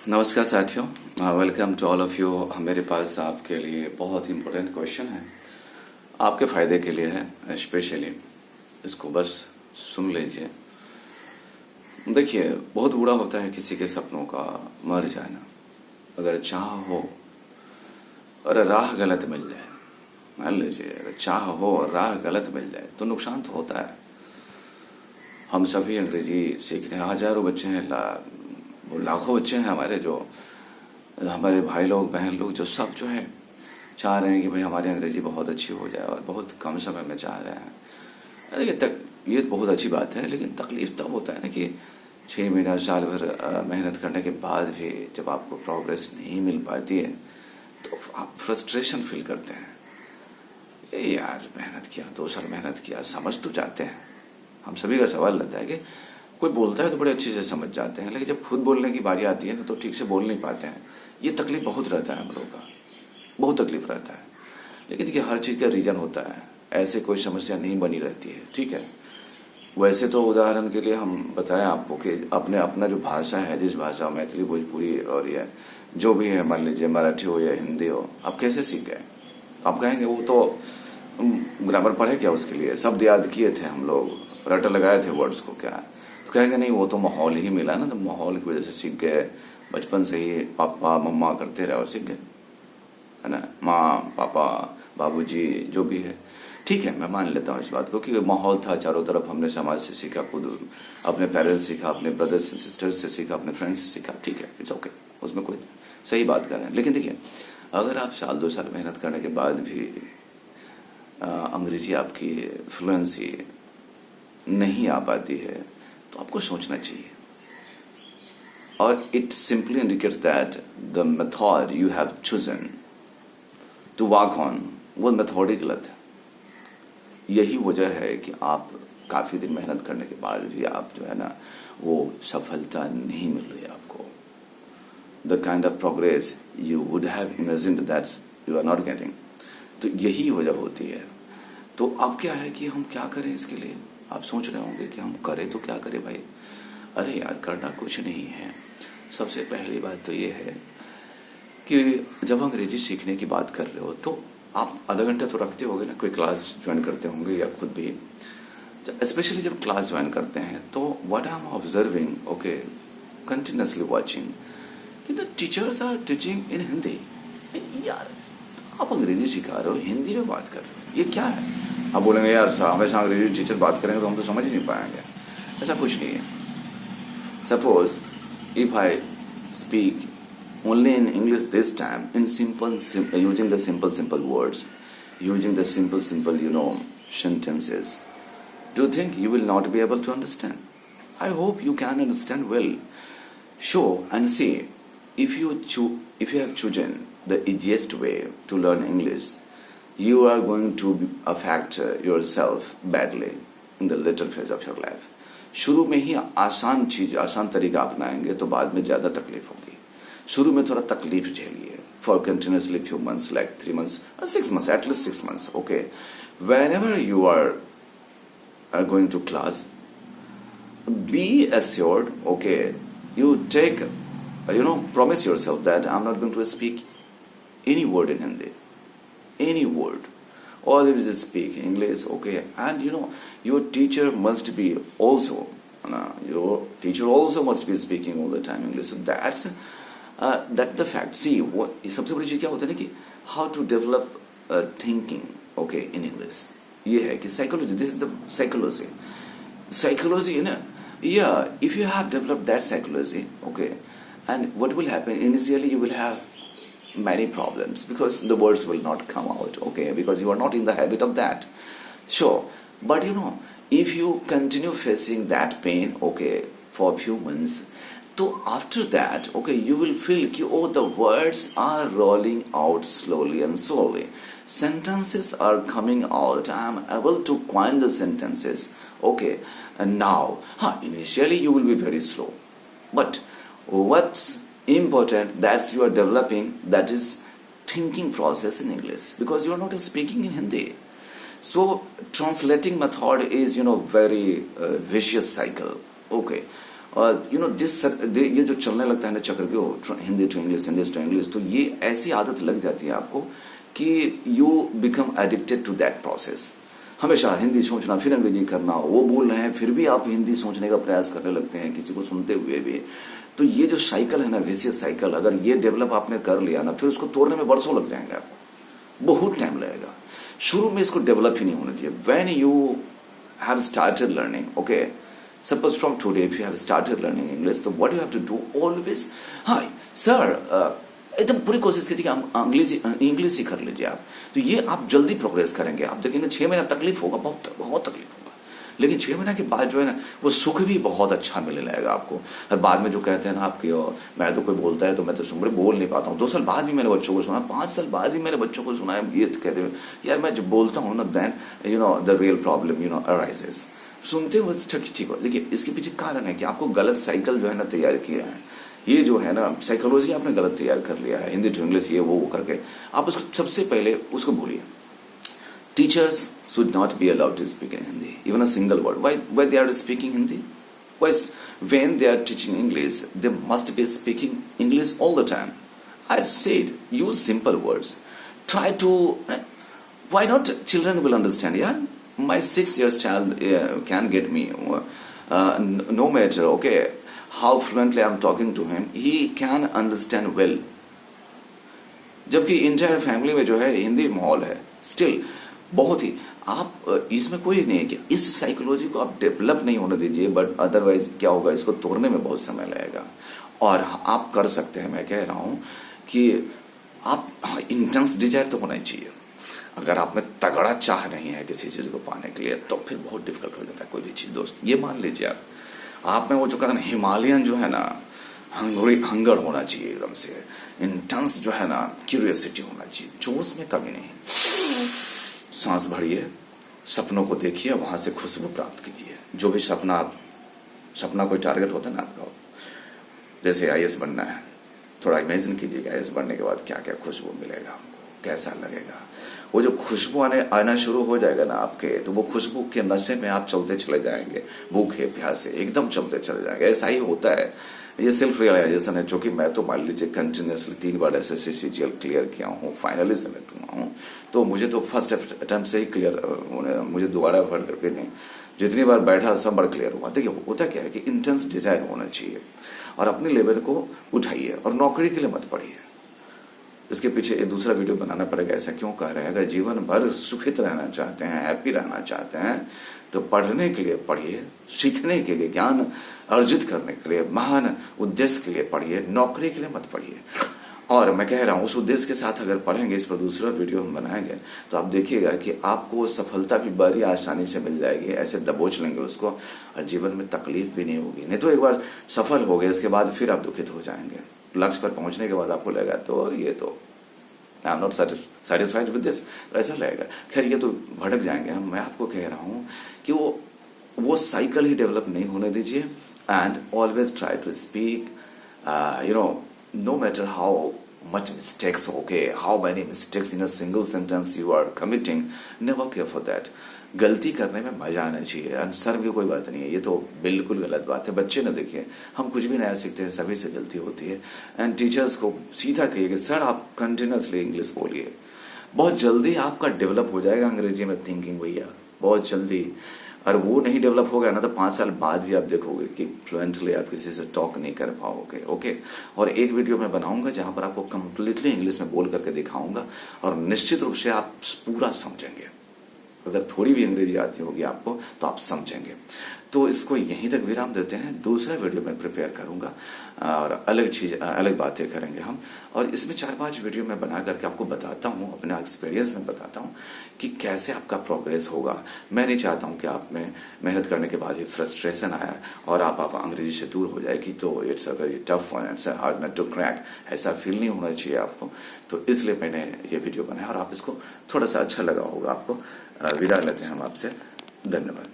नमस्कार साथियों, welcome to all of you. मेरे पास आपके लिए बहुत इंपॉर्टेंट क्वेश्चन है, आपके फायदे के लिए है स्पेशली। इसको बस सुन लीजिए। देखिए, बहुत बुरा होता है किसी के सपनों का मर जाना। अगर चाह हो और राह गलत मिल जाए, मान लीजिए अगर चाह हो और राह गलत मिल जाए तो नुकसान तो होता है। हम सभी अंग्रेजी सीखने हजारों बच्चे हैं, लाखों बच्चे हैं हमारे, जो हमारे भाई लोग बहन लोग जो सब जो है चाह रहे हैं कि भाई हमारी अंग्रेजी बहुत अच्छी हो जाए और बहुत कम समय में चाह रहे हैं। देखिए, ये बहुत अच्छी बात है, लेकिन तकलीफ तब होता है ना कि 6 महीना साल भर मेहनत करने के बाद भी जब आपको प्रोग्रेस नहीं मिल पाती है तो आप फ्रस्ट्रेशन फील करते हैं। ये यार, मेहनत किया, 2 साल मेहनत किया, समझ तो जाते हैं। हम सभी का सवाल रहता है कि कोई बोलता है तो बड़े अच्छे से समझ जाते हैं, लेकिन जब खुद बोलने की बारी आती है ना तो ठीक से बोल नहीं पाते हैं। ये तकलीफ बहुत रहता है हम लोगों का, बहुत तकलीफ रहता है। लेकिन देखिए, हर चीज़ का रीजन होता है, ऐसे कोई समस्या नहीं बनी रहती है, ठीक है। वैसे तो उदाहरण के लिए हम बताएं आपको कि अपना जो भाषा है, जिस भाषा, मैथिली, भोजपुरी और ये जो भी है, मान लीजिए मराठी हो या हिंदी हो, आप कैसे सीख गए? आप कहेंगे वो तो ग्रामर पढ़े क्या, उसके लिए शब्द याद किए थे हम लोग, रट लगाए थे वर्ड्स को, क्या? तो कहेंगे नहीं, वो तो माहौल ही मिला ना, तो माहौल की वजह से सीख गए। बचपन से ही पापा मम्मा करते रहे और सीख गए, है ना। माँ पापा बाबूजी जो भी है, ठीक है, मैं मान लेता हूँ इस बात को कि माहौल था चारों तरफ, हमने समाज से सीखा, खुद अपने पेरेंट्स सीखा, अपने ब्रदर्स एंड सिस्टर्स से सीखा, अपने फ्रेंड्स से सीखा, ठीक है, इट्स ओके, उसमें कोई सही बात कर रहे हैं। लेकिन देखिए, अगर आप साल 2 साल मेहनत करने के बाद भी अंग्रेजी आपकी फ्लुएंसी नहीं आ पाती है तो आपको सोचना चाहिए। और it simply indicates that the method you have chosen to work on, वो मेथड ही गलत है। यही वजह है कि आप काफी दिन मेहनत करने के बाद भी आप जो है ना, वो सफलता नहीं मिल रही है आपको। The kind of progress you would have imagined that's you are not getting. तो यही वजह होती है। तो अब क्या है कि हम क्या करें इसके लिए? आप सोच रहे होंगे कि हम करें तो क्या करें भाई? अरे यार, करना कुछ नहीं है। सबसे पहली बात तो ये है कि जब अंग्रेजी सीखने की बात कर रहे हो तो आप आधा घंटा तो रखते होंगे ना, कोई क्लास ज्वाइन करते होंगे या खुद भी। स्पेशली जब क्लास ज्वाइन करते हैं तो what I am observing, okay, continuously watching, कि the teachers are teaching in Hindi. यार, आप अंग्रेजी सिखा रहे हो, हिंदी में बात कर रहे हो, ये क्या है? आप बोलेंगे यार हमेशा अंग्रेजी टीचर बात करेंगे तो हम तो समझ ही नहीं पाएंगे। ऐसा कुछ नहीं है। Suppose if I speak only in English this time, in using the simple words, using the simple sentences, do you think you will not be able to understand? I hope you can understand well. Show and see, if you have chosen the easiest way to learn English, you are going to affect yourself badly in the later phase of your life. शुरू में ही आसान चीज, आसान तरीका अपनाएंगे तो बाद में ज्यादा तकलीफ होगी। शुरू में थोड़ा तकलीफ झेलिए for continuously few months, like 3 months or 6 months, at least 6 months, okay. Whenever you are going to class, be assured, okay, you take, promise yourself that I'm not going to speak any word in Hindi, any word. Always speak English, okay. And your teacher must be also, your teacher also must be speaking all the time English. So that's the fact. See, what सबसे बड़ी चीज क्या होता है ना कि how to develop thinking, okay, in English. ये है कि psychology. This is the psychology, है ना? Yeah, if you have developed that psychology, okay, and what will happen initially, you will have many problems because the words will not come out, okay, because you are not in the habit of that. Sure, but if you continue facing that pain, okay, for a few months, so after that, okay, you will feel ki, oh, the words are rolling out slowly and slowly. Sentences are coming out. I am able to coin the sentences, okay. And now, initially you will be very slow, but what's important, that's you are developing, that is thinking process in English, because you are not speaking in Hindi. So translating method is very vicious cycle, okay. और ये जो चलने लगता है ना चक्र के Hindi to English, Hindi to English, तो ये ऐसी आदत लग जाती है आपको कि you become addicted to that process. हमेशा हिंदी सोचना फिर अंग्रेजी करना, वो बोल रहे हैं फिर भी आप हिंदी सोचने का प्रयास करने लगते हैं किसी को सुनते हुए भी। तो ये जो साइकिल है ना, विशियस साइकिल, अगर ये डेवलप आपने कर लिया ना, फिर उसको तोड़ने में बरसों लग जाएंगे आपको, बहुत टाइम लगेगा। शुरू में इसको डेवलप ही नहीं होने दीजिए। When you have started learning, okay, suppose from today if you have started learning English, तो what you have to do always, hi sir, एकदम पूरी कोशिश कीजिए कि इंग्लिश ही कर लीजिए आप। तो ये आप जल्दी प्रोग्रेस करेंगे। आप देखेंगे 6 महीना तकलीफ होगा, बहुत बहुत तकलीफ होगा, लेकिन 6 महीना के बाद जो है ना, वो सुख भी बहुत अच्छा मिलने लगेगा आपको। और बाद में जो कहते हैं ना आपके, मैं तो कोई बोलता है तो मैं तो बोल नहीं पाता हूँ। 2 साल बाद भी मैंने बच्चों को सुना, 5 साल बाद भी मैंने बच्चों को सुना है ये कहते हुए, यार मैं जब बोलता हूँ ना, then the real problem arises. सुनते हुए ठीक हो। देखिए इसके पीछे कारण है कि आपको गलत साइकिल जो है ना तैयार किया है। ये जो है ना साइकोलॉजी आपने गलत तैयार कर लिया है, हिंदी टू इंग्लिश ये वो करके। आप उसको सबसे पहले उसको भूलिए। Teachers should not be allowed to speak in Hindi, even a single word. Why they are speaking Hindi? Why when they are teaching English, they must be speaking English all the time. I said, use simple words. Try to, why not? Children will understand. Yeah, my 6 years child can get me. No matter, okay, how fluently I'm talking to him, he can understand well. जबकि entire family में जो है हिंदी माहौल है, still बहुत ही, आप इसमें कोई नहीं है कि इस साइकोलॉजी को आप डेवलप नहीं होने दीजिए। बट अदरवाइज क्या होगा, इसको तोड़ने में बहुत समय लगेगा। और आप कर सकते हैं, मैं कह रहा हूं कि आप इंटेंस डिजायर तो होना ही चाहिए। अगर आप में तगड़ा चाह नहीं है किसी चीज को पाने के लिए, तो फिर बहुत डिफिकल्ट हो जाता है कोई भी चीज। दोस्त ये मान लीजिए, आप में वो जो कहते हैं हिमालयन जो है ना, हंगर होना चाहिए, एकदम से इंटेंस जो है ना क्यूरियोसिटी होना चाहिए, जोश में कमी नहीं। सांस भरिए, सपनों को देखिए, वहां से खुशबू प्राप्त कीजिए। जो भी सपना कोई टारगेट होता है ना आपका, जैसे आईएएस बनना है, थोड़ा इमेजिन कीजिएगा आईएएस बनने के बाद क्या क्या खुशबू मिलेगा आपको, कैसा लगेगा। वो जो खुशबू आना शुरू हो जाएगा ना आपके, तो वो खुशबू के नशे में आप चलते चले जाएंगे, भूखे प्यासे एकदम चलते चले जाएंगे। ऐसा ही होता है, ये सेल्फ रियलाइजेशन है। जो कि मैं तो मान लीजिए कंटिन्यूसली 3 बार एसएससी सीजीएल क्लियर किया हूँ, फाइनली सेलेक्ट हुआ हूँ। तो मुझे तो फर्स्ट अटेम्प्ट से ही क्लियर, मुझे दोबारा भर करके नहीं, जितनी बार बैठा सब बार क्लियर हुआ। देखिए होता क्या है कि इंटेंस डिजायर होना चाहिए, और अपने लेवल को उठाइए, और नौकरी के लिए मत पढ़िए। इसके पीछे एक दूसरा वीडियो बनाना पड़ेगा, ऐसा क्यों कह रहे हैं। अगर जीवन भर सुखित रहना चाहते हैं, हैप्पी रहना चाहते हैं, तो पढ़ने के लिए पढ़िए, सीखने के लिए, ज्ञान अर्जित करने के लिए, महान उद्देश्य के लिए पढ़िए, नौकरी के लिए मत पढ़िए। और मैं कह रहा हूं उस उद्देश्य के साथ अगर पढ़ेंगे, इस पर दूसरा वीडियो हम बनाएंगे, तो आप देखिएगा कि आपको सफलता भी बड़ी आसानी से मिल जाएगी। ऐसे दबोच लेंगे उसको, और जीवन में तकलीफ भी नहीं होगी। नहीं तो एक बार सफल हो गए, इसके बाद फिर आप दुखित हो जाएंगे। लक्ष्य पर पहुंचने के बाद आपको लगेगा तो ये तो I am not satisfied with this, ऐसा लगेगा। खैर ये तो भटक जाएंगे हम। मैं आपको कह रहा हूं कि वो साइकिल ही डेवलप नहीं होने दीजिए। And always try to speak, no matter how much mistakes, okay, how many mistakes in a single sentence you are committing, never care for that. गलती करने में मजा आना चाहिए, शर्म की कोई बात नहीं है। ये तो बिल्कुल गलत बात है। बच्चे ना देखिए, हम कुछ भी नया सीखते हैं, सभी से गलती होती है। एंड टीचर्स को सीधा कहिए कि सर आप कंटिन्यूसली इंग्लिश बोलिए, बहुत जल्दी आपका डेवलप हो जाएगा अंग्रेजी में थिंकिंग भैया, बहुत जल्दी। और वो नहीं डेवलप हो गया ना, तो 5 साल बाद भी आप देखोगे कि फ्लुएंटली आप किसी से टॉक नहीं कर पाओगे। ओके, और एक वीडियो मैं बनाऊंगा जहां पर आपको कंप्लीटली इंग्लिश में बोल करके दिखाऊंगा, और निश्चित रूप से आप पूरा समझेंगे। अगर थोड़ी भी अंग्रेजी आती होगी आपको तो आप समझेंगे। तो इसको यहीं तक विराम देते हैं। दूसरा वीडियो मैं प्रिपेयर करूंगा, और अलग बातें करेंगे हम। और इसमें 4-5 वीडियो मैं बना करके आपको बताता हूं, अपना एक्सपीरियंस में बताता हूं कि कैसे आपका प्रोग्रेस होगा। मैं नहीं चाहता हूं कि आप में मेहनत करने के बाद ही फ्रस्ट्रेशन आया और आप अंग्रेजी से दूर हो जाए कि तो it's a very tough one, it's hard not to crack, ऐसा फील नहीं होना चाहिए आपको। तो इसलिए मैंने ये वीडियो बनाया, और आप इसको थोड़ा सा अच्छा लगा होगा आपको। विदा लेते हैं हम आपसे। धन्यवाद।